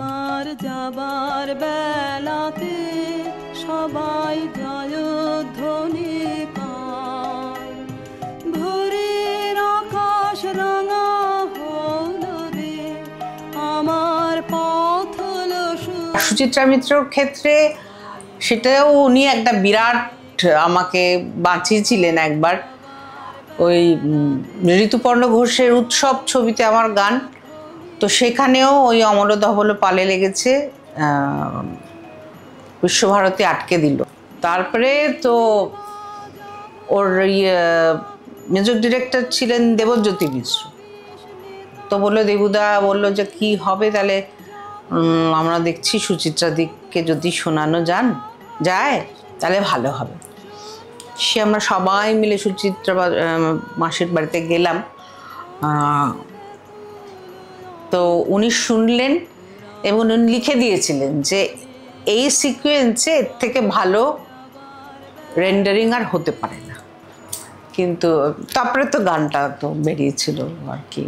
আমার যাবার বেলাতে সবাই জয়ধ্বনি পায়, ভোরের আকাশ রাঙা হলো রে, আমার পথ হলো। সুচিত্রা মিত্রর ক্ষেত্রে সেটাও উনি একটা বিরাট আমাকে বাঁচিয়েছিলেন একবার। ওই ঋতুপর্ণ ঘোষের উৎসব ছবিতে আমার গান, তো সেখানেও ওই অমল ধবল পালে লেগেছে, বিশ্বভারতী আটকে দিল। তারপরে তো ওর মিউজিক ডিরেক্টর ছিলেন দেবজ্যোতি মিশ্র, তো বললো, দেবুদা বললো যে কি হবে তাহলে, আমরা দেখছি সুচিত্রা দিককে যদি শোনানো যায় তাহলে ভালো হবে। সে আমরা সবাই মিলে সুচিত্রা মাসির বাড়িতে গেলাম, তো উনি শুনলেন এবং উনি লিখে দিয়েছিলেন যে এই সিকোয়েন্সে এর থেকে ভালো রেন্ডারিং আর হতে পারে না। কিন্তু তারপরে তো গানটা তো বেরিয়েছিল আর কি।